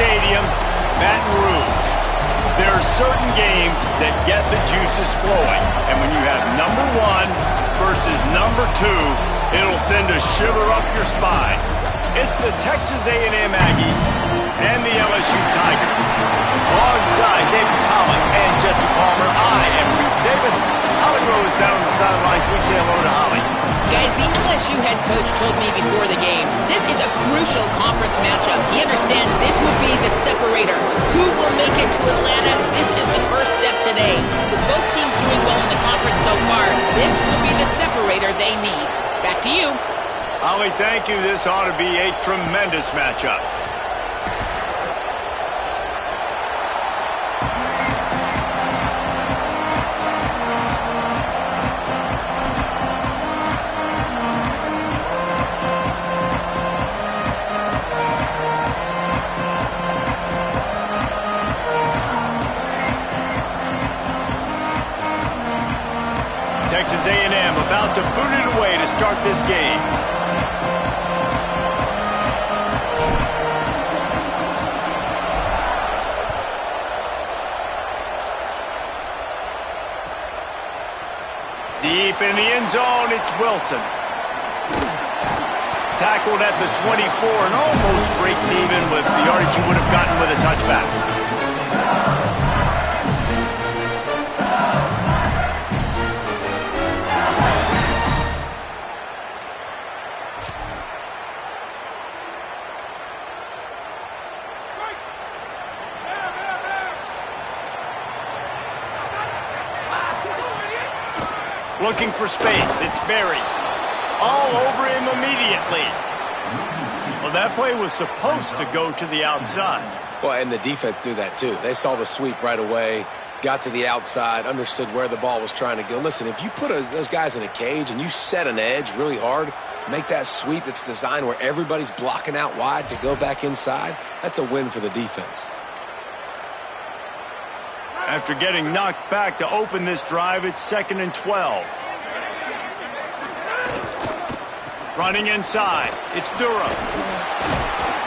Stadium, Baton Rouge. There are certain games that get the juices flowing, and when you have number 1 versus number 2, it'll send a shiver up your spine. It's the Texas A&M Aggies and the LSU Tigers. Alongside David Pollock and Jesse Palmer, I am Reese Davis. Holly Rose down on the sidelines. We say hello to Holly. Guys, the LSU head coach told me before the game, this is a crucial conference matchup. He understands this will be the separator. Who will make it to Atlanta? This is the first step today. With both teams doing well in the conference so far, this will be the separator they need. Back to you. Holly, thank you. This ought to be a tremendous matchup. Texas A&M about to boot it away to start this game. Deep in the end zone, it's Wilson. Tackled at the 24 and almost breaks even with the yardage he would have gotten with a touchback. Looking for space. It's Berry. All over him immediately. Well, that play was supposed to go to the outside. Well, and the defense knew that too. They saw the sweep right away, got to the outside, understood where the ball was trying to go. Listen, if you put those guys in a cage and you set an edge really hard, make that sweep that's designed where everybody's blocking out wide to go back inside, that's a win for the defense. After getting knocked back to open this drive, it's 2nd and 12. Running inside, it's Durham.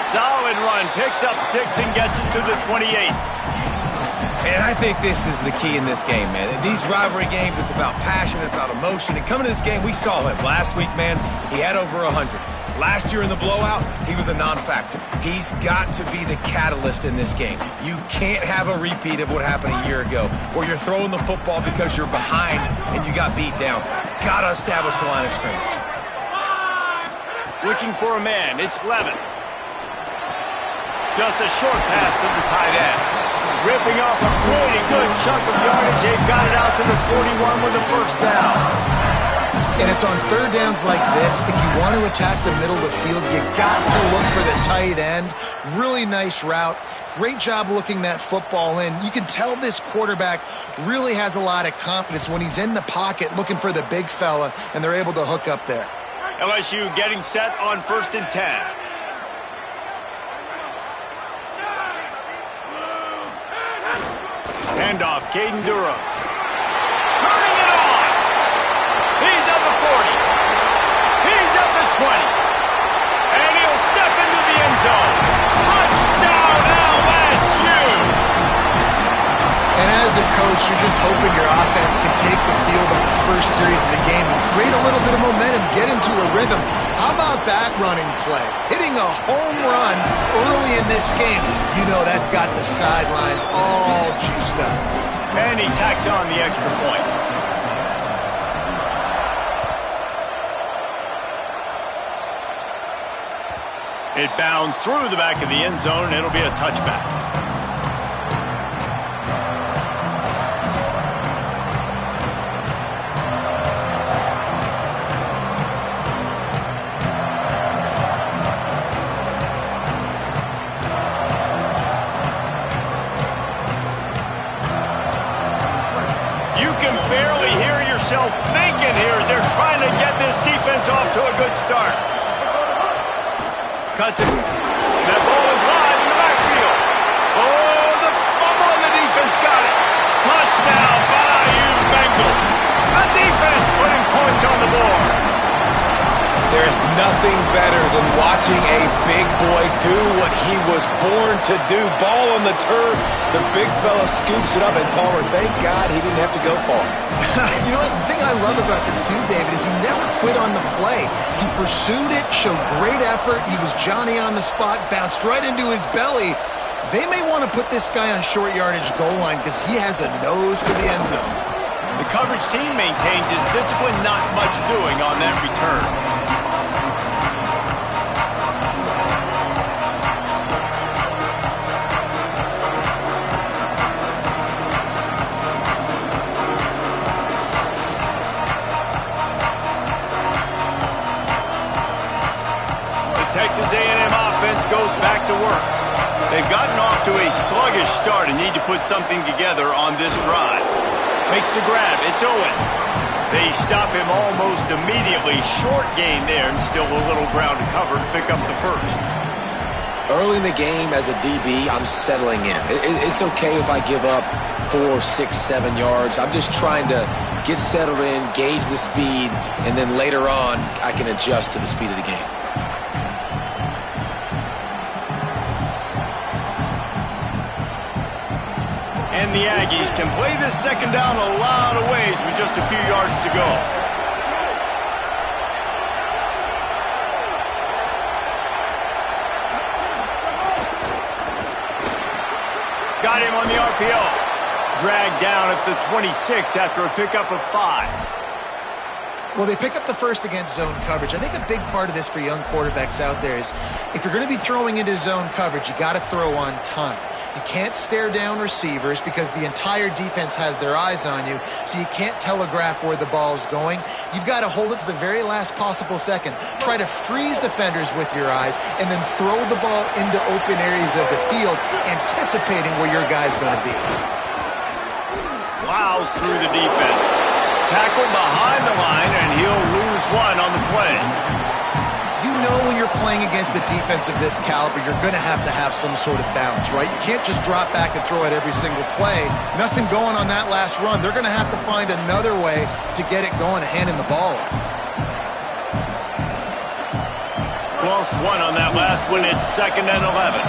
Solid run, picks up 6 and gets it to the 28. And I think this is the key in this game, man. These rivalry games, it's about passion, it's about emotion. And coming to this game, we saw him last week, man. He had over 100. Last year in the blowout, he was a non-factor. He's got to be the catalyst in this game. You can't have a repeat of what happened a year ago, where you're throwing the football because you're behind and you got beat down. Got to establish the line of scrimmage. Looking for a man, it's Levin. Just a short pass to the tight end. Ripping off a pretty good chunk of yardage. They've got it out to the 41 with the first down. And it's on third downs like this, if you want to attack the middle of the field, you got to look for the tight end. Really nice route. Great job looking that football in. You can tell this quarterback really has a lot of confidence when he's in the pocket looking for the big fella, and they're able to hook up there. LSU getting set on 1st and 10. Handoff, Caden Durham. Turning it on. He's at the 40. He's at the 20. And he'll step into the end zone. Touchdown, LSU! And as a coach, you're just hoping your offense can take the field on the first series of the game and create a little bit of momentum, get into a rhythm. How about that running play? Hitting a home run early in this game. You know that's got the sidelines all juiced up. And he tacks on the extra point. It bounds through the back of the end zone, and it'll be a touchback. You can barely hear yourself thinking here as they're trying to get this defense off to a good start. Cuts it. That ball is live in the backfield. Oh, the fumble and the defense got it. Touchdown, Bayou Bengals. The defense putting points on the board. There's nothing better than watching a big boy do what he was born to do. Ball on the turf, the big fella scoops it up, and Palmer, thank God he didn't have to go far. You know what? The thing I love about this too, David, is he never quit on the play. He pursued it, showed great effort. He was Johnny on the spot, bounced right into his belly. They may want to put this guy on short yardage goal line because he has a nose for the end zone. The coverage team maintains his discipline, not much doing on that return. Texas A&M offense goes back to work. They've gotten off to a sluggish start and need to put something together on this drive. Makes the grab. It's Owens. They stop him almost immediately. Short gain there and still a little ground to cover to pick up the first. Early in the game as a DB, I'm settling in. It's okay if I give up 4, 6, 7 yards. I'm just trying to get settled in, gauge the speed, and then later on I can adjust to the speed of the game. And the Aggies can play this second down a lot of ways with just a few yards to go. Got him on the RPO. Dragged down at the 26 after a pickup of 5. Well, they pick up the first against zone coverage. I think a big part of this for young quarterbacks out there is if you're going to be throwing into zone coverage, you got to throw on time. You can't stare down receivers because the entire defense has their eyes on you, so you can't telegraph where the ball's going. You've got to hold it to the very last possible second. Try to freeze defenders with your eyes and then throw the ball into open areas of the field, anticipating where your guy's going to be. Plows through the defense. Tackled behind the line, and he'll lose one on the play. You know when you're playing against a defense of this caliber, you're going to have some sort of balance, right? You can't just drop back and throw it every single play. Nothing going on that last run. They're going to have to find another way to get it going, handing the ball off. Lost one on that last one. It's 2nd and 11.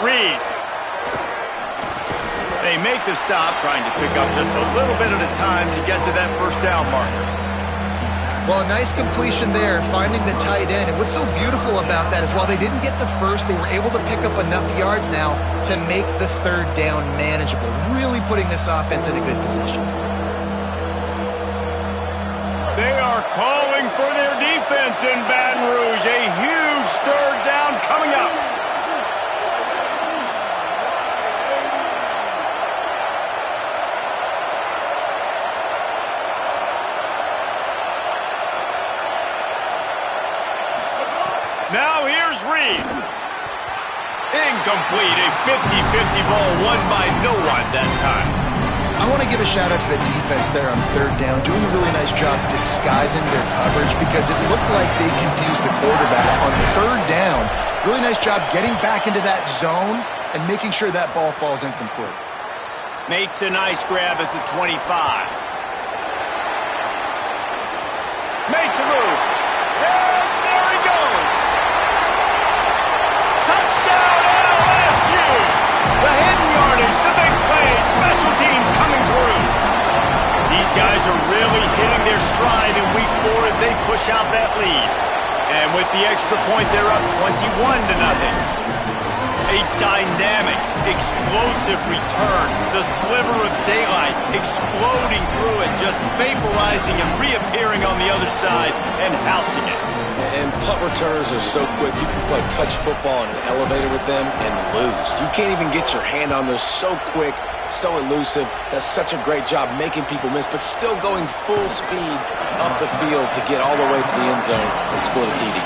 Reed. They make the stop, trying to pick up just a little bit at a time to get to that first down marker. Well, a nice completion there, finding the tight end. And what's so beautiful about that is while they didn't get the first, they were able to pick up enough yards now to make the third down manageable, really putting this offense in a good position. They are calling for their defense in Baton Rouge. A huge third down coming up. Now here's Reed. Incomplete. A 50-50 ball won by no one that time. I want to give a shout out to the defense there on third down, doing a really nice job disguising their coverage because it looked like they confused the quarterback on third down. Really nice job getting back into that zone and making sure that ball falls incomplete. Makes a nice grab at the 25. Makes a move. And there he goes. Touchdown LSU! The hidden yardage, the big play, special teams coming through. These guys are really hitting their stride in week 4 as they push out that lead. And with the extra point, they're up 21-0. A dynamic, explosive return. The sliver of daylight exploding through it, just vaporizing and reappearing on the other side and housing it. And punt returners are so quick. You can play touch football in an elevator with them and lose. You can't even get your hand on them. So quick, so elusive. That's such a great job making people miss, but still going full speed up the field to get all the way to the end zone and score the TD.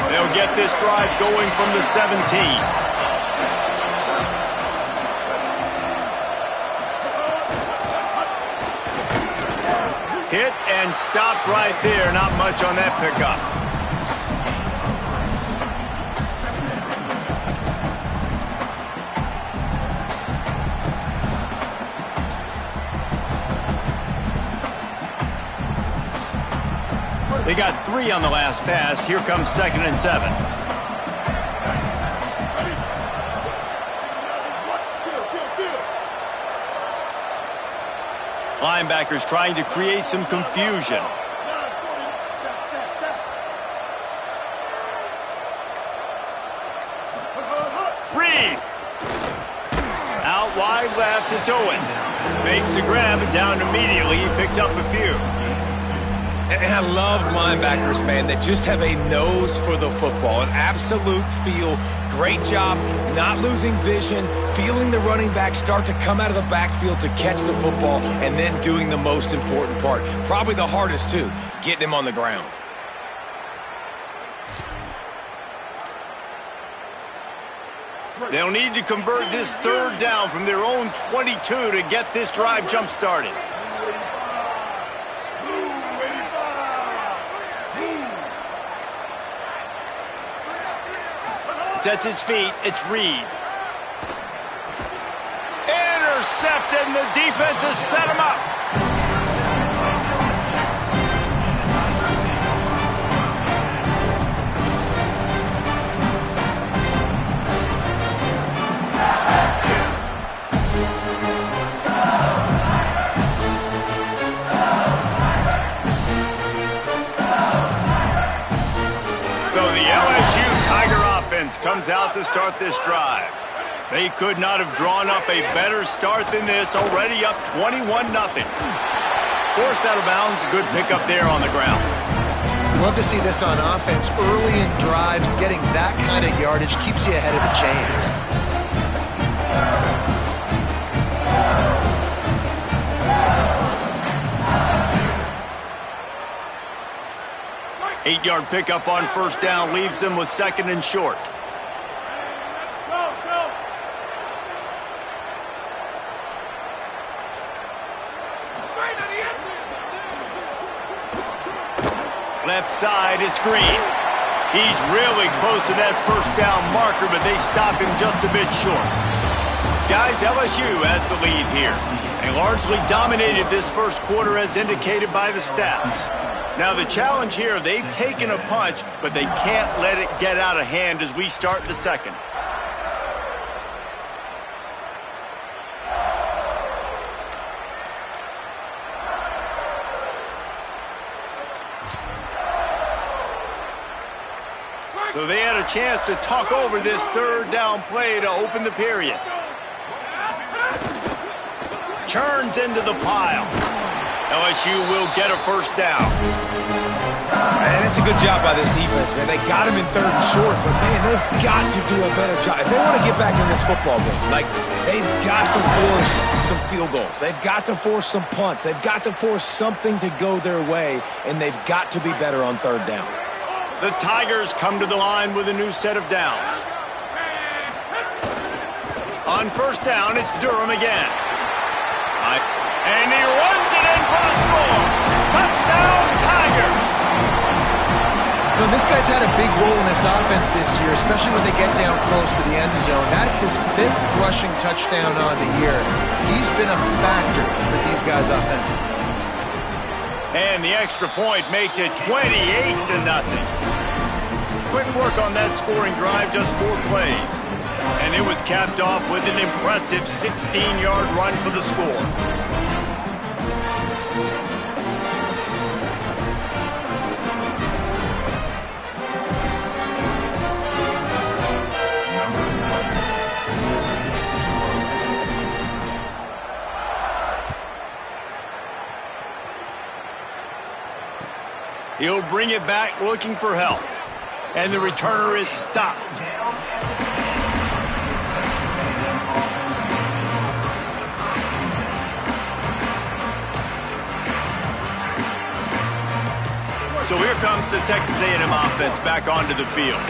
They'll get this drive going from the 17. Hit and stopped right there. Not much on that pickup. They got 3 on the last pass. Here comes 2nd and 7. Linebackers trying to create some confusion. Reed. Out wide left, it's Owens. Makes the grab and down immediately. He picks up a few. And I love linebackers, man, that just have a nose for the football, an absolute feel. Great job not losing vision, feeling the running back start to come out of the backfield to catch the football, and then doing the most important part. Probably the hardest, too, getting him on the ground. They'll need to convert this 3rd down from their own 22 to get this drive jump-started. Sets his feet. It's Reed. Intercepted, and the defense has set him up. Comes out to start this drive. They could not have drawn up a better start than this, already up 21-0. Forced out of bounds, good pickup there on the ground. Love to see this on offense. Early in drives, getting that kind of yardage keeps you ahead of the chains. 8-yard pickup on 1st down leaves them with 2nd and short. Left side, it's Green. He's really close to that 1st down marker, but they stop him just a bit short. Guys, LSU has the lead here. They largely dominated this 1st quarter as indicated by the stats. Now the challenge here, they've taken a punch, but they can't let it get out of hand as we start the 2nd. So they had a chance to talk over this 3rd down play to open the period. Churns into the pile. LSU will get a 1st down. And it's a good job by this defense, man. They got him in 3rd and short, but, man, they've got to do a better job. If they want to get back in this football game, like, they've got to force some field goals. They've got to force some punts. They've got to force something to go their way, and they've got to be better on 3rd down. The Tigers come to the line with a new set of downs. On 1st down, it's Durham again. And he runs it in for the score. Touchdown, Tigers! You know, this guy's had a big role in this offense this year, especially when they get down close to the end zone. That's his 5th rushing touchdown on the year. He's been a factor for these guys offensively. And the extra point makes it 28-0. Quick work on that scoring drive, just 4 plays. And it was capped off with an impressive 16-yard run for the score. He'll bring it back looking for help. And the returner is stopped. So here comes the Texas A&M offense back onto the field.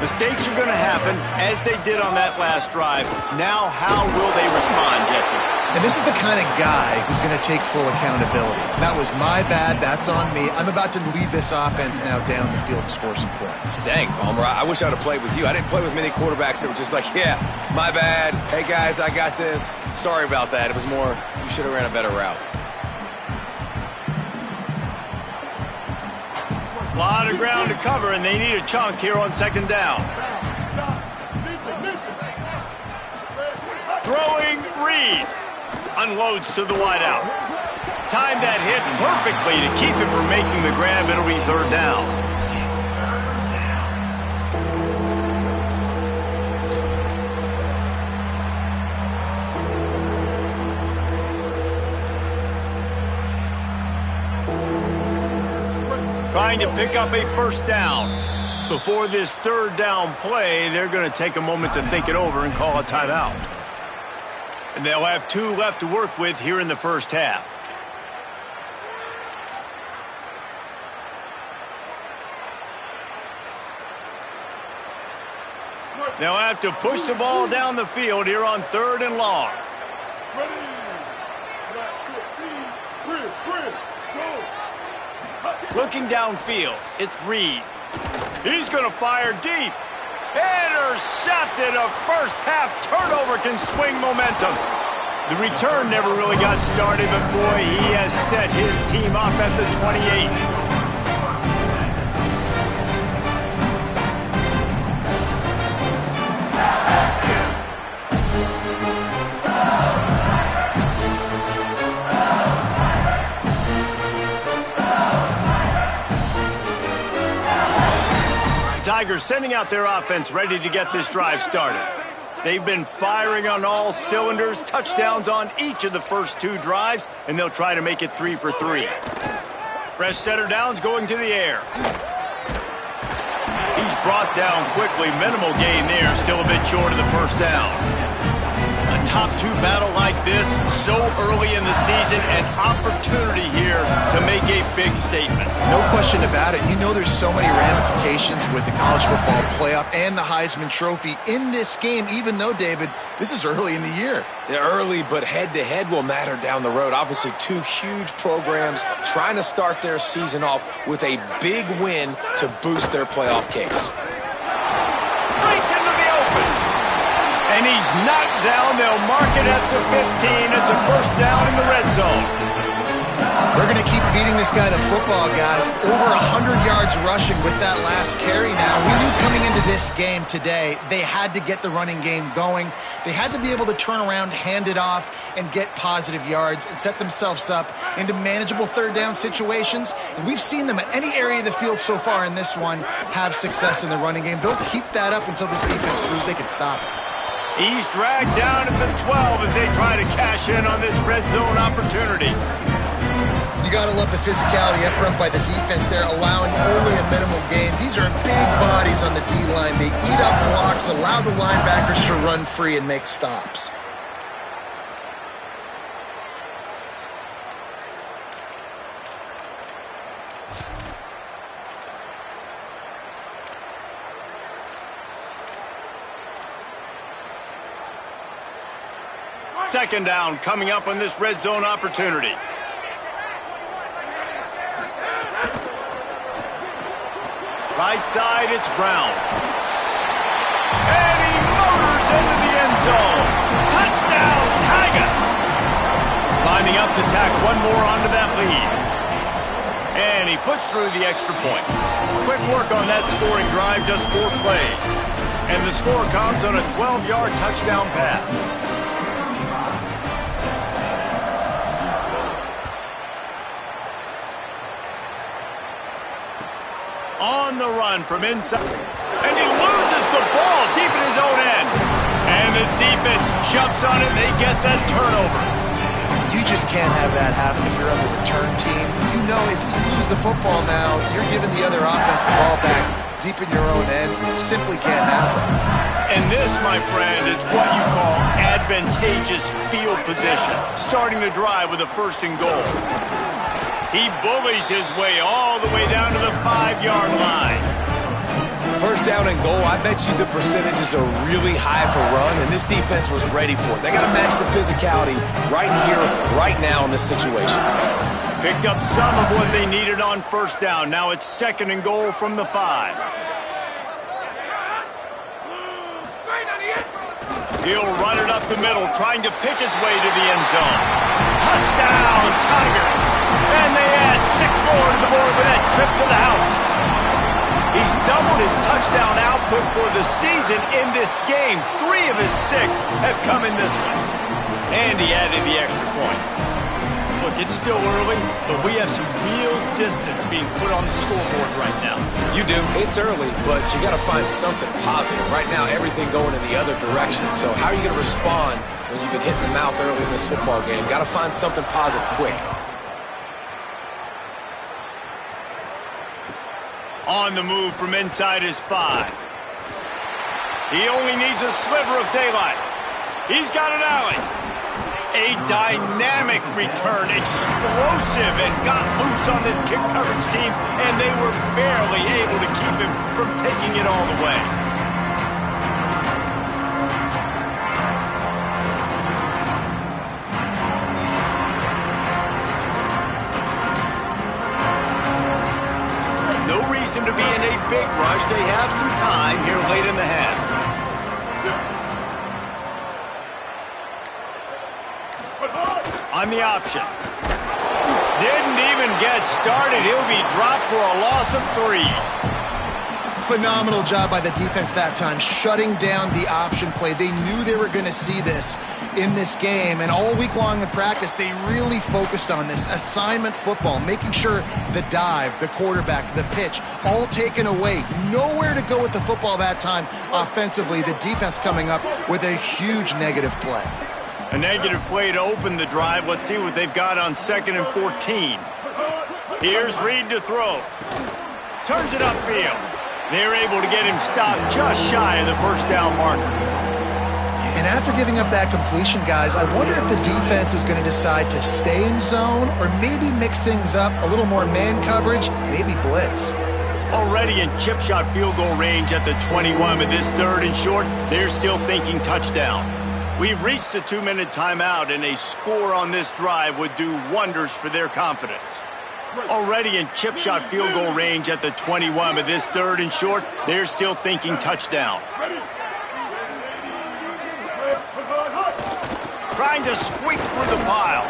Mistakes are going to happen, as they did on that last drive. Now, how will they respond, Jesse? And this is the kind of guy who's going to take full accountability. That was my bad. That's on me. I'm about to lead this offense now down the field and score some points. Dang, Palmer, I wish I would have played with you. I didn't play with many quarterbacks that were just like, yeah, my bad. Hey, guys, I got this. Sorry about that. It was more, you should have ran a better route. A lot of ground to cover, and they need a chunk here on second down. Throwing Reed. Unloads to the wideout. Timed that hit perfectly to keep him from making the grab. It'll be third down. Trying to pick up a first down. Before this third down play, they're going to take a moment to think it over and call a timeout. And they'll have 2 left to work with here in the first half. They'll have to push the ball down the field here on 3rd and long. Looking downfield, it's Reed. He's going to fire deep. Intercepted. A first half turnover can swing momentum. The return never really got started, but boy, he has set his team up at the 28. Tigers sending out their offense ready to get this drive started. They've been firing on all cylinders, touchdowns on each of the first 2 drives, and they'll try to make it 3 for 3. Fresh setter downs going to the air. He's brought down quickly. Minimal gain there, still a bit short of the first down. A top 2 battle like this, so early in the season, an opportunity here to make a big statement. No question about it. You know there's so many ramifications with the college football playoff and the Heisman Trophy in this game, even though, David, this is early in the year. They're early, but head-to-head will matter down the road. Obviously, 2 huge programs trying to start their season off with a big win to boost their playoff case. Breaks into the open. And he's knocked down. They'll mark it at the 15. It's a first down in the red zone. We're going to keep feeding this guy the football, guys. Over 100 yards rushing with that last carry now. We knew coming into this game today, they had to get the running game going. They had to be able to turn around, hand it off, and get positive yards and set themselves up into manageable third down situations. And we've seen them at any area of the field so far in this one have success in the running game. They'll keep that up until this defense proves they can stop it. He's dragged down at the 12 as they try to cash in on this red zone opportunity. You got to love the physicality up front by the defense there, allowing only a minimal gain. These are big bodies on the D-line. They eat up blocks, allow the linebackers to run free and make stops. Second down coming up on this red zone opportunity. Right side, it's Brown. And he motors into the end zone. Touchdown, Tigers! Lining up to tack one more onto that lead. And he puts through the extra point. Quick work on that scoring drive, just 4 plays. And the score comes on a 12-yard touchdown pass. On the run from inside. And he loses the ball deep in his own end. And the defense jumps on it. They get that turnover. You just can't have that happen if you're on the return team. You know if you lose the football now, you're giving the other offense the ball back deep in your own end. Simply can't happen. And this, my friend, is what you call advantageous field position. Starting the drive with a 1st and goal. He bullies his way all the way down to the 5-yard line. First down and goal, I bet you the percentages are really high for run, and this defense was ready for it. They got to match the physicality right here, right now in this situation. Picked up some of what they needed on first down. Now it's second and goal from the 5. He'll run it up the middle, trying to pick his way to the end zone. Touchdown, Tigers! And they add 6 more to the board with that trip to the house. He's doubled his touchdown output for the season in this game. 3 of his 6 have come in this one. And he added the extra point. Look, it's still early, but we have some real distance being put on the scoreboard right now. You do. It's early, but you got to find something positive. Right now, everything going in the other direction. So how are you going to respond when you've been hit in the mouth early in this football game? Got to find something positive quick. On the move from inside his 5. He only needs a sliver of daylight. He's got an alley. A dynamic return, explosive, and got loose on this kick coverage team, and they were barely able to keep him from taking it all the way. No reason to be in a big rush. They have some time here late in the half. On the option. Didn't even get started. He'll be dropped for a loss of 3. Phenomenal job by the defense that time, shutting down the option play. They knew they were going to see this in this game, and all week long in practice, they really focused on this assignment football, making sure the dive, the quarterback, the pitch, all taken away. Nowhere to go with the football that time offensively. The defense coming up with a huge negative play. A negative play to open the drive. Let's see what they've got on 2nd and 14. Here's Reed to throw. Turns it upfield. They're able to get him stopped just shy of the first down marker. And after giving up that completion, guys, I wonder if the defense is going to decide to stay in zone or maybe mix things up, a little more man coverage, maybe blitz. Already in chip shot field goal range at the 21 with this 3rd and short. They're still thinking touchdown. We've reached the 2-minute timeout, and a score on this drive would do wonders for their confidence. Already in chip shot field goal range at the 21 with this 3rd and short. They're still thinking touchdown. Trying to squeak through the pile.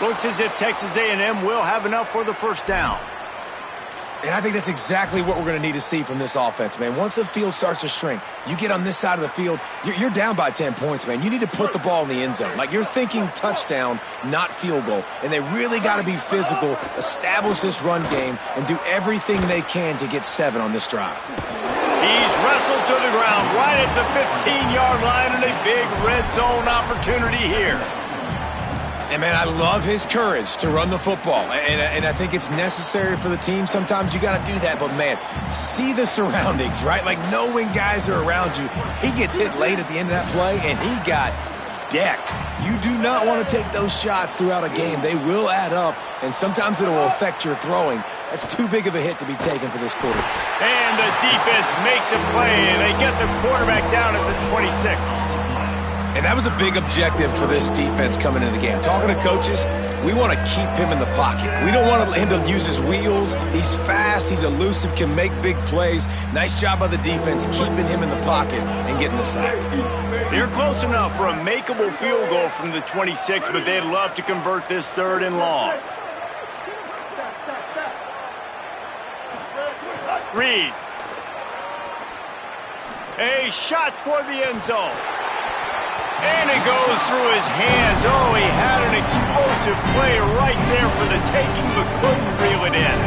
Looks as if Texas A&M will have enough for the first down. And I think that's exactly what we're going to need to see from this offense, man. Once the field starts to shrink, you get on this side of the field, you're down by 10 points, man. You need to put the ball in the end zone. Like, you're thinking touchdown, not field goal. And they really got to be physical, establish this run game, and do everything they can to get 7 on this drive. He's wrestled to the ground right at the 15-yard line, and a big red zone opportunity here. And, man, I love his courage to run the football. And I think it's necessary for the team. Sometimes you got to do that. But, man, see the surroundings, right? Like, know when guys are around you. He gets hit late at the end of that play, and he got decked. You do not want to take those shots throughout a game. They will add up, and sometimes it will affect your throwing. That's too big of a hit to be taken for this quarter. And the defense makes a play, and they get the quarterback down at the 26. And that was a big objective for this defense coming into the game. Talking to coaches, we want to keep him in the pocket. We don't want him to use his wheels. He's fast, he's elusive, can make big plays. Nice job by the defense keeping him in the pocket and getting the sack. They're close enough for a makeable field goal from the 26, but they'd love to convert this 3rd and long. Reed. A shot toward the end zone. And it goes through his hands. Oh, he had an explosive play right there for the taking, but couldn't reel it in.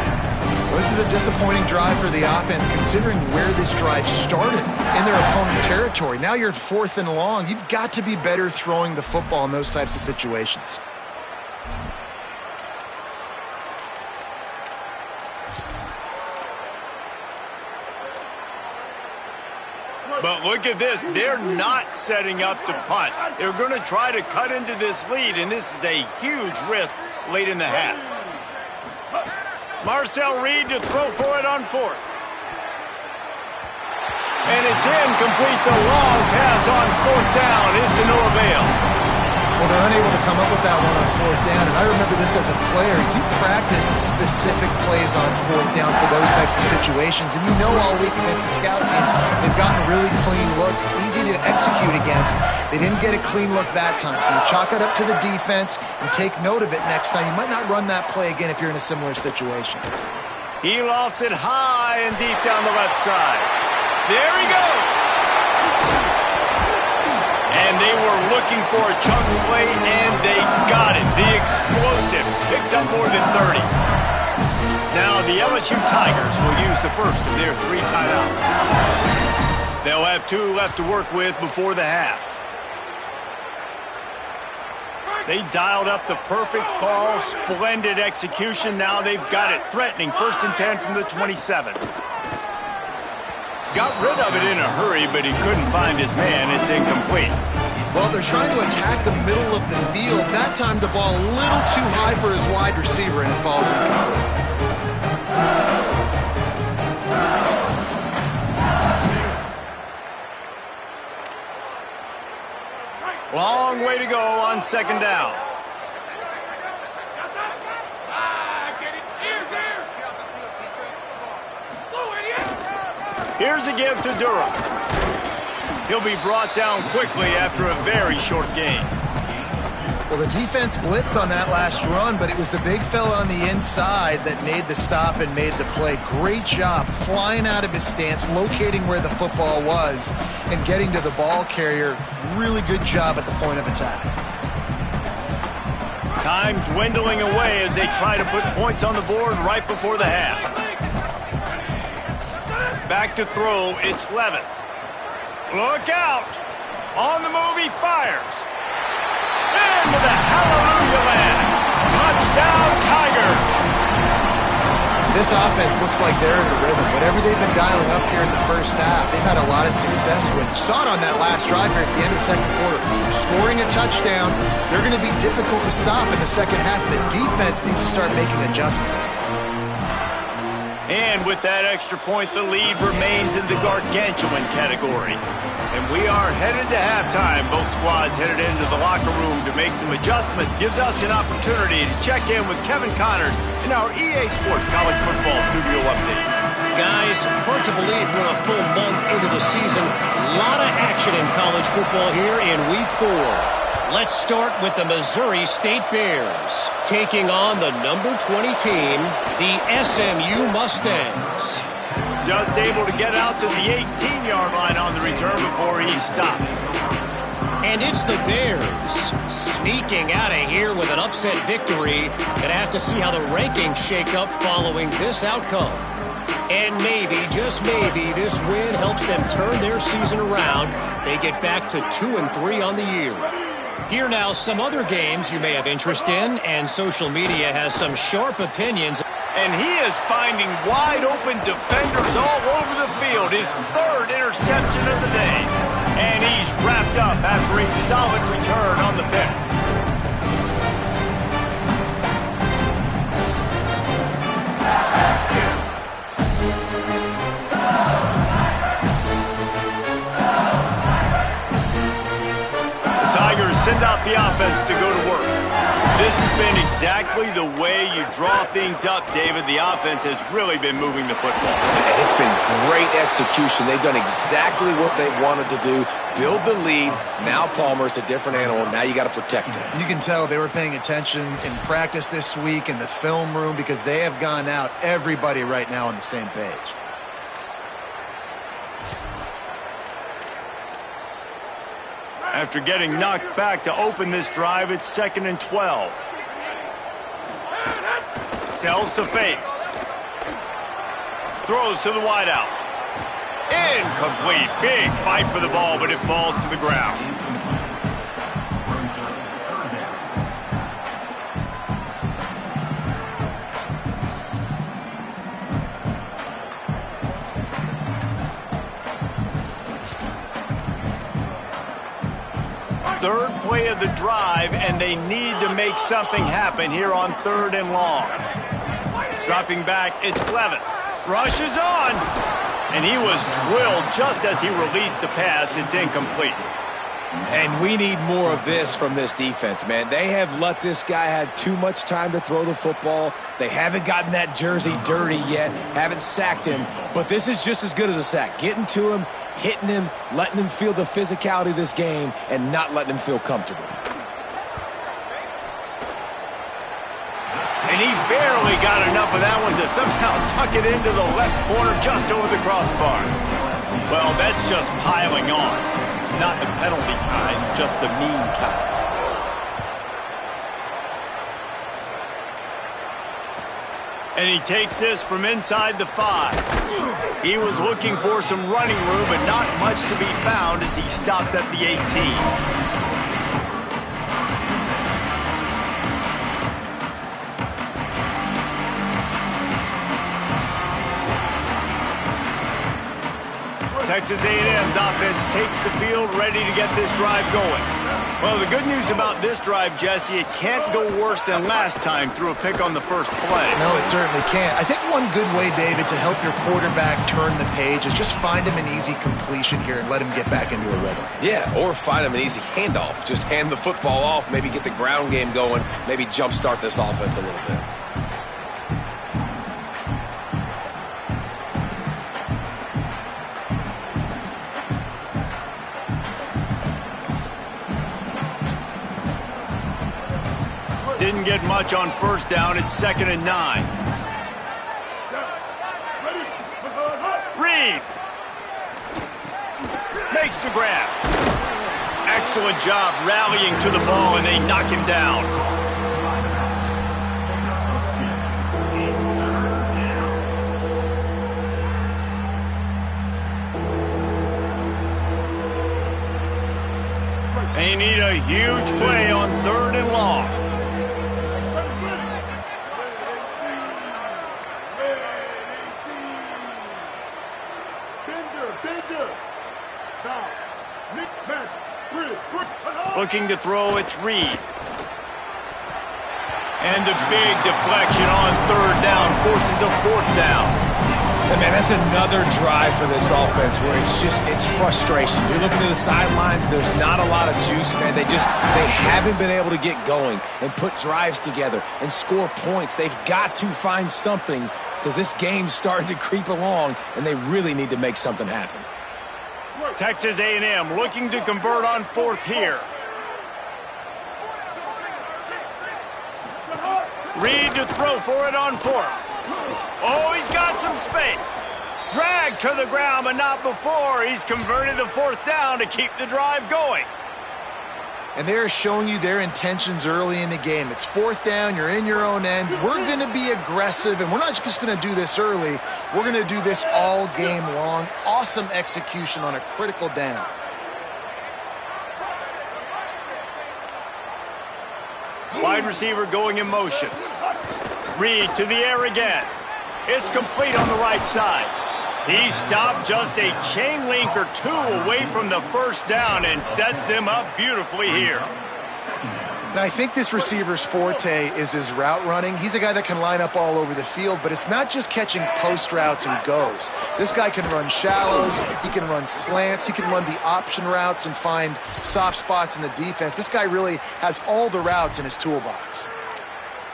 Well, this is a disappointing drive for the offense, considering where this drive started, in their opponent territory. Now you're at 4th and long. You've got to be better throwing the football in those types of situations. But look at this. They're not setting up to punt. They're going to try to cut into this lead, and this is a huge risk late in the half. Marcel Reed to throw for it on 4th. It's incomplete. The long pass on fourth down is to no avail. Well, they're unable to come up with that one on fourth down, and I remember this as a player. You practice specific plays on fourth down for those types of situations, and you know all week against the scout team, they've gotten really clean looks, easy to execute against. They didn't get a clean look that time, so you chalk it up to the defense and take note of it next time. You might not run that play again if you're in a similar situation. He lofts it high and deep down the left side. There he goes. And they were looking for a chunk play, and they got it. The explosive picks up more than 30. Now the LSU Tigers will use the first of their 3 timeouts. They'll have 2 left to work with before the half. They dialed up the perfect call, splendid execution. Now they've got it. Threatening 1st and 10 from the 27. Got rid of it in a hurry, but he couldn't find his man. It's incomplete. Well, they're trying to attack the middle of the field. That time the ball a little too high for his wide receiver, and it falls incomplete. Long way to go on 2nd down. Here's a give to Durham. He'll be brought down quickly after a very short gain. Well, the defense blitzed on that last run, but it was the big fella on the inside that made the stop and made the play. Great job flying out of his stance, locating where the football was, and getting to the ball carrier. Really good job at the point of attack. Time dwindling away as they try to put points on the board right before the half. Back to throw, it's Levitt. Look out! On the move, he fires. Into the hallelujah land. Touchdown, Tigers! This offense looks like they're in a rhythm. Whatever they've been dialing up here in the first half, they've had a lot of success with. You saw it on that last drive here at the end of the second quarter. Scoring a touchdown, they're going to be difficult to stop in the second half. The defense needs to start making adjustments. And with that extra point, the lead remains in the gargantuan category. And we are headed to halftime. Both squads headed into the locker room to make some adjustments. Gives us an opportunity to check in with Kevin Connors in our EA Sports College Football Studio Update. Guys, hard to believe we're a full month into the season. A lot of action in college football here in Week 4. Let's start with the Missouri State Bears, taking on the number 20 team, the SMU Mustangs. Just able to get out to the 18-yard line on the return before he stopped. And it's the Bears sneaking out of here with an upset victory. Gonna have to see how the rankings shake up following this outcome. And maybe, just maybe, this win helps them turn their season around. They get back to 2-3 on the year. Here now, some other games you may have interest in, and social media has some sharp opinions. And he is finding wide-open defenders all over the field. His 3rd interception of the day. And he's wrapped up after a solid return on the pick. Send out the offense to go to work. This has been exactly the way you draw things up, David. The offense has really been moving the football. And it's been great execution. They've done exactly what they've wanted to do. Build the lead. Now Palmer's a different animal. Now you got to protect him. You can tell they were paying attention in practice this week in the film room because they have gone out, everybody right now on the same page. After getting knocked back to open this drive, it's 2nd and 12. Sells to fake. Throws to the wideout. Incomplete. Big fight for the ball, but it falls to the ground. Third play of the drive, and they need to make something happen here on 3rd and long. Dropping back, it's Levitt. Rushes on. And he was drilled just as he released the pass. It's incomplete. And we need more of this from this defense, man. They have let this guy have too much time to throw the football. They haven't gotten that jersey dirty yet, haven't sacked him. But this is just as good as a sack. Getting to him, hitting him, letting him feel the physicality of this game, and not letting him feel comfortable. And he barely got enough of that one to somehow tuck it into the left corner just over the crossbar. Well, that's just piling on. Not the penalty kind, just the mean kind. And he takes this from inside the 5. He was looking for some running room, but not much to be found as he stopped at the 18. Texas A&M's offense takes the field, ready to get this drive going. Well, the good news about this drive, Jesse, it can't go worse than last time through a pick on the first play. No, it certainly can't. I think one good way, David, to help your quarterback turn the page is just find him an easy completion here and let him get back into a rhythm. Yeah, or find him an easy handoff. Just hand the football off, maybe get the ground game going, maybe jumpstart this offense a little bit. Didn't get much on first down. It's 2nd and 9. Reed makes the grab. Excellent job rallying to the ball, and they knock him down. They need a huge play on 3rd and long. Looking to throw, it's Reed. And a big deflection on 3rd down forces a 4th down. And man, that's another drive for this offense where it's frustration. You're looking to the sidelines, there's not a lot of juice, man. They haven't been able to get going and put drives together and score points. They've got to find something because this game's starting to creep along and they really need to make something happen. Texas A&M looking to convert on 4th here. Reed to throw for it on 4th. Oh, he's got some space. Drag to the ground, but not before. He's converted the 4th down to keep the drive going. And they're showing you their intentions early in the game. It's 4th down, you're in your own end. We're going to be aggressive, and we're not just going to do this early. We're going to do this all game long. Awesome execution on a critical down. Wide receiver going in motion. Reed to the air again. It's complete on the right side. He stopped just a chain link or 2 away from the 1st down and sets them up beautifully here. Now, I think this receiver's forte is his route running. He's a guy that can line up all over the field, but it's not just catching post routes and goes. This guy can run shallows, he can run slants, he can run the option routes and find soft spots in the defense. This guy really has all the routes in his toolbox.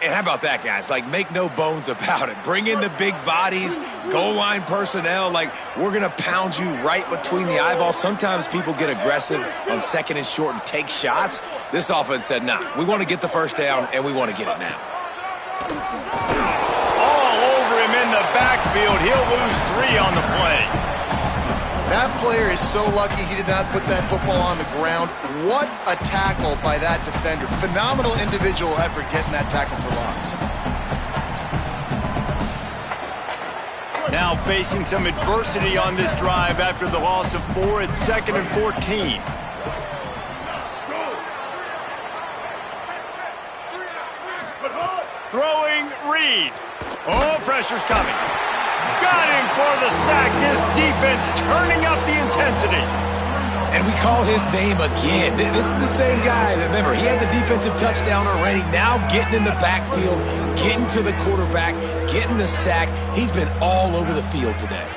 And how about that, guys? Like, make no bones about it. Bring in the big bodies, goal line personnel. Like, we're going to pound you right between the eyeballs. Sometimes people get aggressive on 2nd and short and take shots. This offense said, nah, we want to get the 1st down, and we want to get it now. All over him in the backfield. He'll lose 3 on the play. That player is so lucky he did not put that football on the ground. What a tackle by that defender. Phenomenal individual effort getting that tackle for loss. Now facing some adversity on this drive after the loss of 4. It's 2nd and 14. Throwing Reed. Oh, pressure's coming. Got him for the sack. This defense turning up the intensity. And we call his name again. This is the same guy. Remember, he had the defensive touchdown already. Now getting in the backfield, getting to the quarterback, getting the sack. He's been all over the field today.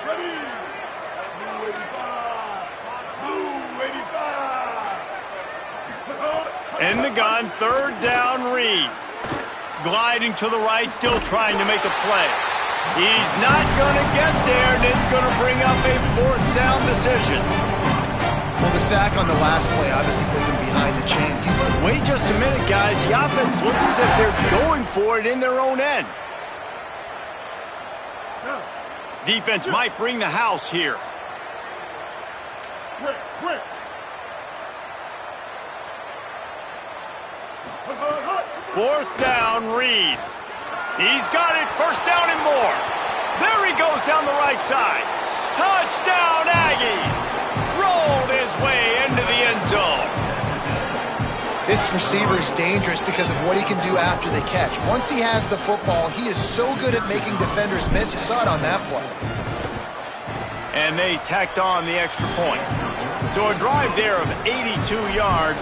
In the gun, third down, Reed. Gliding to the right, still trying to make a play. He's not going to get there, and it's going to bring up a fourth down decision. Well, the sack on the last play obviously put them behind the chains. Wait just a minute, guys. The offense looks as if they're going for it in their own end. Defense might bring the house here. Fourth down, Reed. He's got it. First down and more. There he goes down the right side. Touchdown, Aggies. Rolled his way into the end zone. This receiver is dangerous because of what he can do after the catch. Once he has the football, he is so good at making defenders miss. You saw it on that play. And they tacked on the extra point. So a drive there of 82 yards,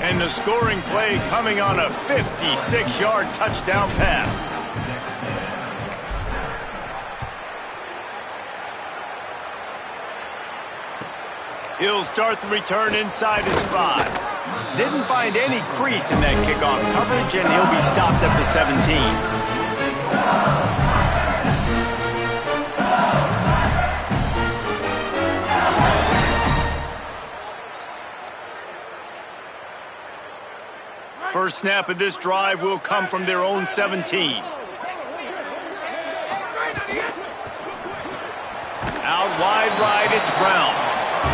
and the scoring play coming on a 56-yard touchdown pass. He'll start the return inside his 5. Didn't find any crease in that kickoff coverage, and he'll be stopped at the 17. First snap of this drive will come from their own 17. Out wide right, it's Brown.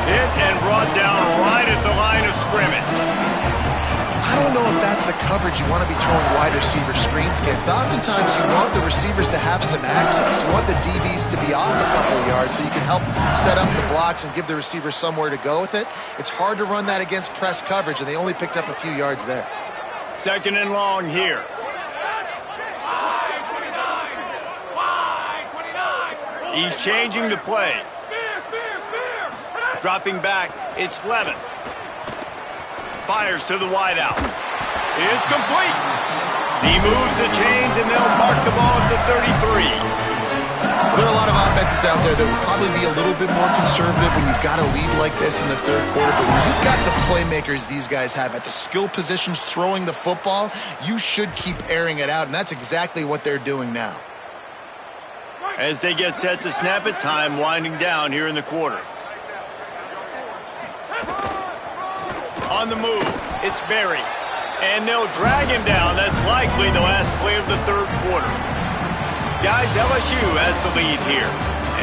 Hit and brought down right at the line of scrimmage. I don't know if that's the coverage you want to be throwing wide receiver screens against. Oftentimes you want the receivers to have some access. You want the DBs to be off a couple of yards so you can help set up the blocks and give the receiver somewhere to go with it. It's hard to run that against press coverage, and they only picked up a few yards there. Second and long here. He's changing the play. Dropping back, it's Levin. Fires to the wideout. It's complete. He moves the chains, and they'll mark the ball at the 33. There are a lot of offenses out there that would probably be a little bit more conservative when you've got a lead like this in the third quarter. But when you've got the playmakers these guys have at the skill positions throwing the football, you should keep airing it out, and that's exactly what they're doing now. As they get set to snap it, time winding down here in the quarter. On the move, it's Berry. And they'll drag him down. That's likely the last play of the third quarter. Guys, LSU has the lead here.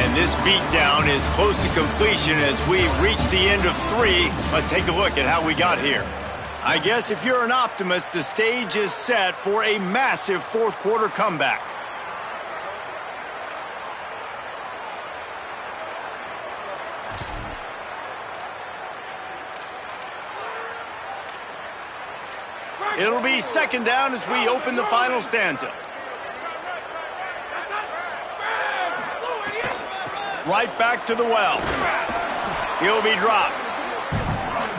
And this beatdown is close to completion as we reach the end of 3. Let's take a look at how we got here. I guess if you're an optimist, the stage is set for a massive fourth quarter comeback. It'll be second down as we open the final stanza. Right back to the well. He'll be dropped.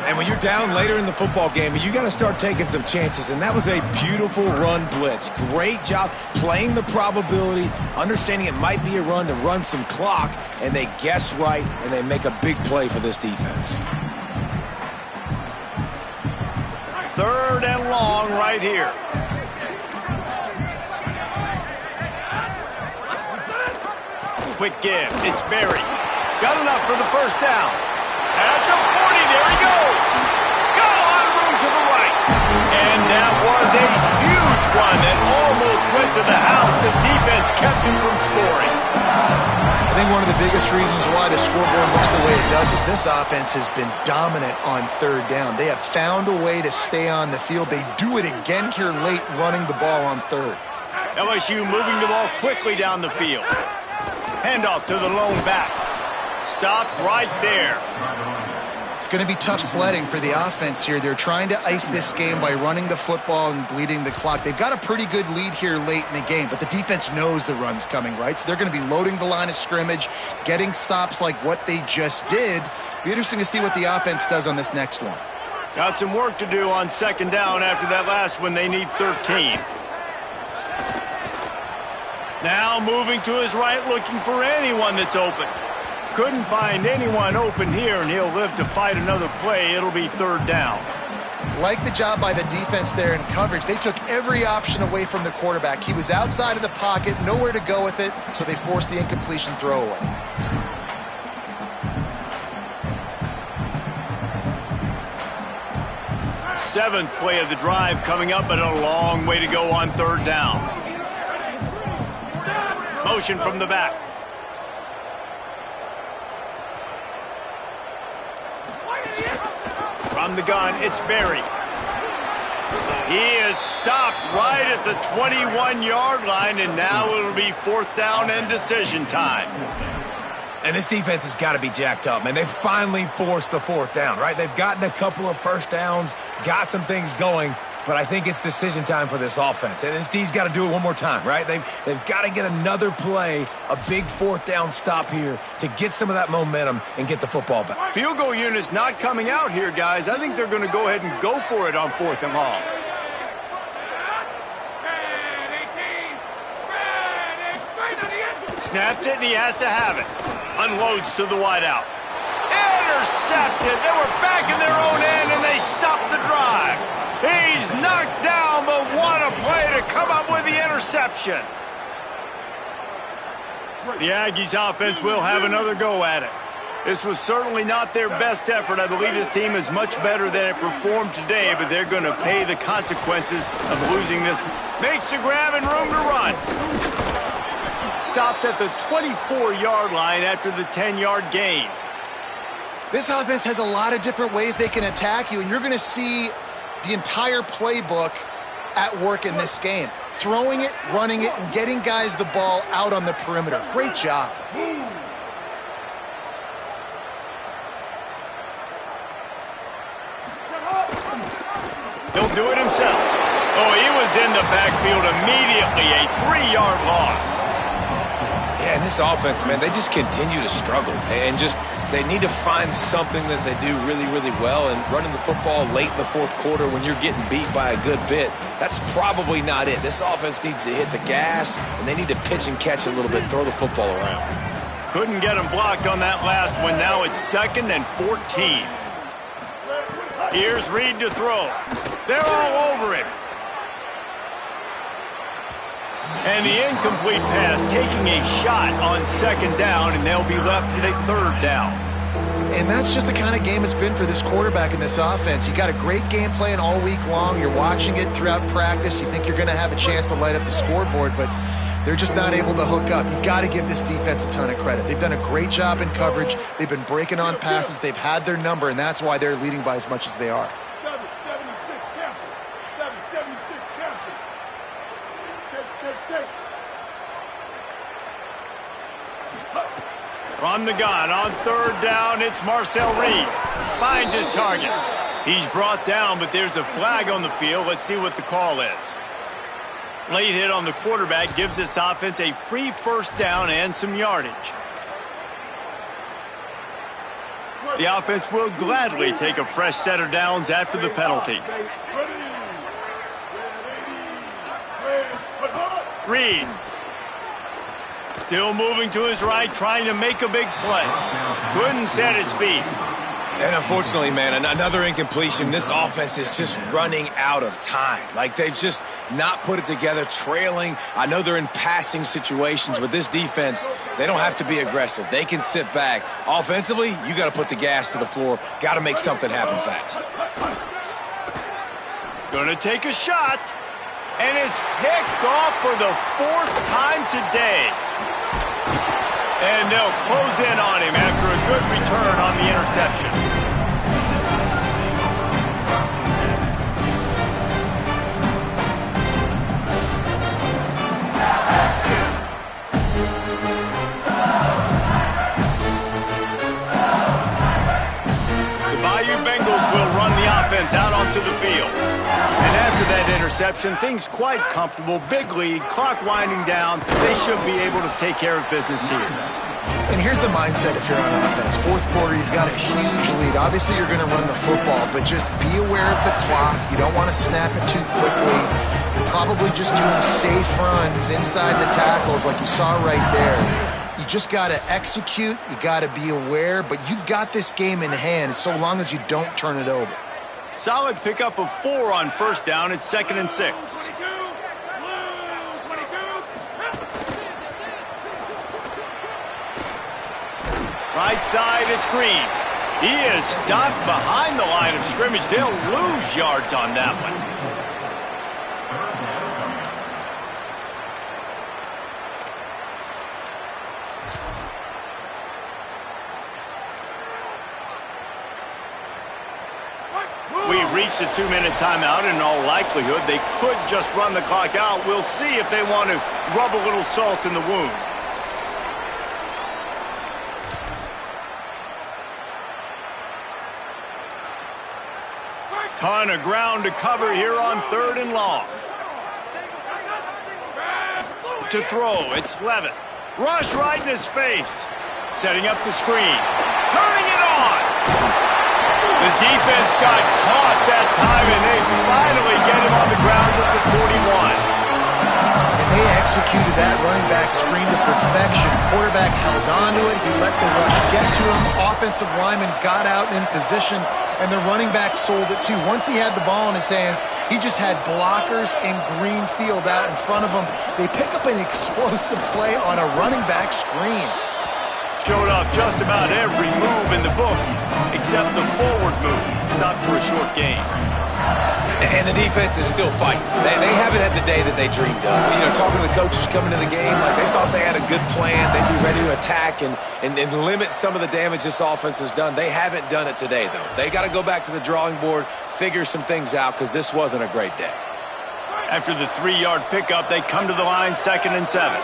And when you're down later in the football game, you got to start taking some chances, and that was a beautiful run blitz. Great job playing the probability, understanding it might be a run to run some clock, and they guess right, and they make a big play for this defense. Third and long right here. Quick give. It's Berry. Got enough for the first down. At the 40, there he goes. Got a lot of room to the right. And that was a huge one that almost went to the house. The defense kept him from scoring. I think one of the biggest reasons why the scoreboard looks the way it does is this offense has been dominant on third down. They have found a way to stay on the field. They do it again here late, running the ball on third. LSU moving the ball quickly down the field. Handoff to the lone back. Stopped right there. It's going to be tough sledding for the offense here. They're trying to ice this game by running the football and bleeding the clock. They've got a pretty good lead here late in the game, but the defense knows the run's coming, right? So they're going to be loading the line of scrimmage, getting stops like what they just did. Be interesting to see what the offense does on this next one. Got some work to do on second down after that last one. They need 13. Now moving to his right, looking for anyone that's open. Couldn't find anyone open here, and he'll live to fight another play. It'll be third down. Like the job by the defense there in coverage. They took every option away from the quarterback. He was outside of the pocket, nowhere to go with it, so they forced the incompletion throwaway. Seventh play of the drive coming up, but a long way to go on third down. Motion from the back. From the gun, it's Berry. He is stopped right at the 21-yard line, and now it'll be fourth down and decision time. And this defense has got to be jacked up, man. They finally forced the fourth down, right? They've gotten a couple of first downs, got some things going, but I think it's decision time for this offense. And this D's got to do it one more time, right? They've got to get another play, a big fourth down stop here to get some of that momentum and get the football back. Field goal unit's not coming out here, guys. I think they're going to go ahead and go for it on fourth and long. Snapped it, and he has to have it. Unloads to the wideout. Intercepted. They were back in their own end, and they stopped the drive. He's knocked down, but what a play to come up with the interception. The Aggies offense will have another go at it. This was certainly not their best effort. I believe this team is much better than it performed today, but they're going to pay the consequences of losing this. Makes a grab and room to run. Stopped at the 24-yard line after the 10-yard gain. This offense has a lot of different ways they can attack you, and you're going to see the entire playbook at work in this game. Throwing it, running it, and getting guys the ball out on the perimeter. Great job. He'll do it himself. Oh, he was in the backfield immediately. A 3-yard loss. Yeah, and this offense, man, they just continue to struggle. And just, they need to find something that they do really, really well. And running the football late in the fourth quarter when you're getting beat by a good bit, that's probably not it. This offense needs to hit the gas, and they need to pitch and catch a little bit, throw the football around. Couldn't get him blocked on that last one. Now it's 2nd and 14. Here's Reed to throw. They're all over him. And the incomplete pass taking a shot on 2nd down, and they'll be left with a 3rd down. And that's just the kind of game it's been for this quarterback in this offense. You got a great game plan all week long. You're watching it throughout practice. You think you're going to have a chance to light up the scoreboard, but they're just not able to hook up. You got to give this defense a ton of credit. They've done a great job in coverage. They've been breaking on passes. They've had their number, and that's why they're leading by as much as they are. From the gun on 3rd down, it's Marcel Reed. Finds his target. He's brought down, but there's a flag on the field. Let's see what the call is. Late hit on the quarterback gives this offense a free 1st down and some yardage. The offense will gladly take a fresh set of downs after the penalty. Reed. Still moving to his right, trying to make a big play. Couldn't set his feet. And unfortunately, man, another incompletion. This offense is just running out of time. Like, they've just not put it together, trailing. I know they're in passing situations, but this defense, they don't have to be aggressive. They can sit back. Offensively, you got to put the gas to the floor. Got to make something happen fast. Gonna take a shot, and it's picked off for the 4th time today. And they'll close in on him after a good return on the interception. The Bayou Bengals will run the offense out onto the field. And after that interception, things quite comfortable. Big lead, clock winding down. They should be able to take care of business here. And here's the mindset if you're on offense. 4th quarter, you've got a huge lead. Obviously, you're going to run the football, but just be aware of the clock. You don't want to snap it too quickly. You're probably just doing safe runs inside the tackles like you saw right there. You just got to execute. You got to be aware, but you've got this game in hand so long as you don't turn it over. Solid pickup of 4 on first down. It's 2nd and 6. Right side, it's Green. He is stopped behind the line of scrimmage. They'll lose yards on that one. We've reached a 2-minute timeout. In all likelihood, they could just run the clock out. We'll see if they want to rub a little salt in the wound. Ton of ground to cover here on 3rd and long. To throw, it's Levitt. Rush right in his face. Setting up the screen. Turning it on. The defense got caught that time, and they finally get him on the ground with the 41. And they executed that running back screen to perfection. Quarterback held on to it. He let the rush get to him. Offensive lineman got out in position, and the running back sold it too. Once he had the ball in his hands, he just had blockers in green field out in front of him. They pick up an explosive play on a running back screen. Showed off just about every move in the book, except the forward move. Stopped for a short gain. And the defense is still fighting. They haven't had the day that they dreamed of. You know, talking to the coaches coming to the game, like they thought they had a good plan. They'd be ready to attack and limit some of the damage this offense has done. They haven't done it today, though. They got to go back to the drawing board, figure some things out, because this wasn't a great day. After the 3-yard pickup, they come to the line, 2nd and 7.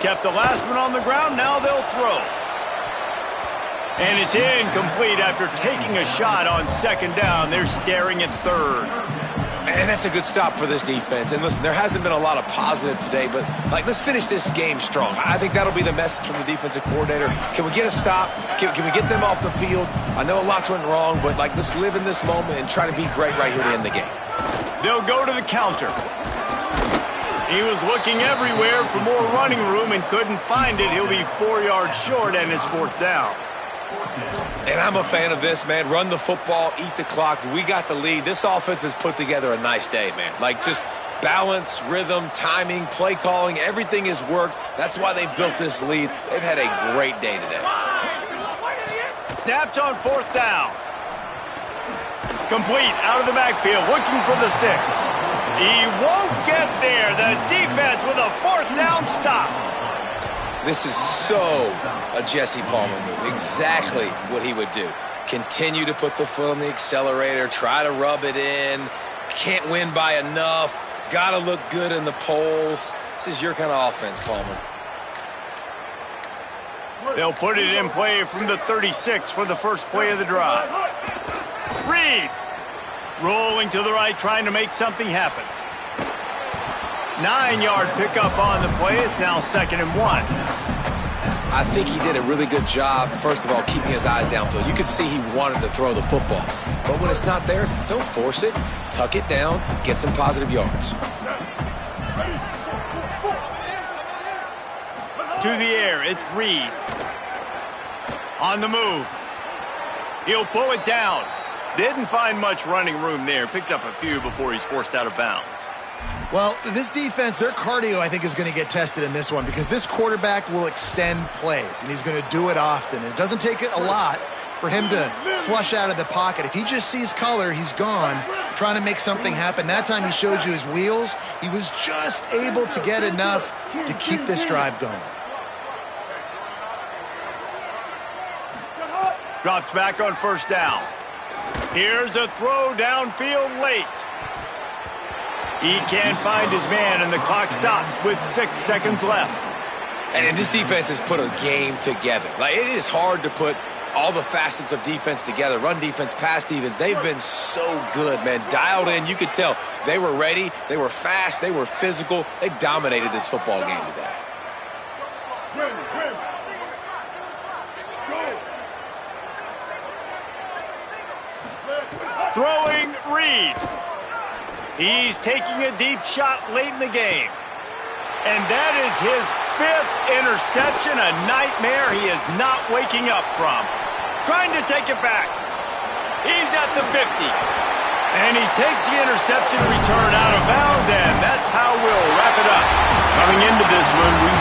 Kept the last one on the ground, now they'll throw. And it's incomplete after taking a shot on 2nd down. They're staring at 3rd. And that's a good stop for this defense. And listen, there hasn't been a lot of positive today, but let's finish this game strong. I think that'll be the message from the defensive coordinator. Can we get a stop? Can we get them off the field? I know lots went wrong, but let's live in this moment and try to be great right here to end the game. They'll go to the counter. He was looking everywhere for more running room and couldn't find it. He'll be 4 yards short, and it's 4th down. And I'm a fan of this, man. Run the football, eat the clock. We got the lead. This offense has put together a nice day, man. Just balance, rhythm, timing, play calling, everything has worked. That's why they built this lead. They've had a great day today. Snapped on 4th down. Complete out of the backfield, looking for the sticks. He won't get there. The defense with a 4th down stop. This is so a Jesse Palmer move. Exactly what he would do. Continue to put the foot on the accelerator, try to rub it in. Can't win by enough. Got to look good in the polls. This is your kind of offense, Palmer. They'll put it in play from the 36 for the first play of the drive. Reed rolling to the right, trying to make something happen. 9-yard pickup on the play. It's now 2nd and 1. I think he did a really good job, first of all, keeping his eyes downfield. You could see he wanted to throw the football. But when it's not there, don't force it. Tuck it down, get some positive yards. To the air, it's Reed. On the move. He'll pull it down. Didn't find much running room there. Picks up a few before he's forced out of bounds. Well, this defense, their cardio, I think, is going to get tested in this one because this quarterback will extend plays, and he's going to do it often. It doesn't take a lot for him to flush out of the pocket. If he just sees color, he's gone, trying to make something happen. That time he showed you his wheels. He was just able to get enough to keep this drive going. Drops back on 1st down. Here's a throw downfield late. He can't find his man, and the clock stops with 6 seconds left. And this defense has put a game together. It is hard to put all the facets of defense together. Run defense, pass defense. They've been so good, man. Dialed in. You could tell they were ready. They were fast. They were physical. They dominated this football game today. Throwing Reed. He's taking a deep shot late in the game. And that is his 5th interception, a nightmare he is not waking up from. trying to take it back. He's at the 50. And he takes the interception return out of bounds, and that's how we'll wrap it up. Coming into this one, we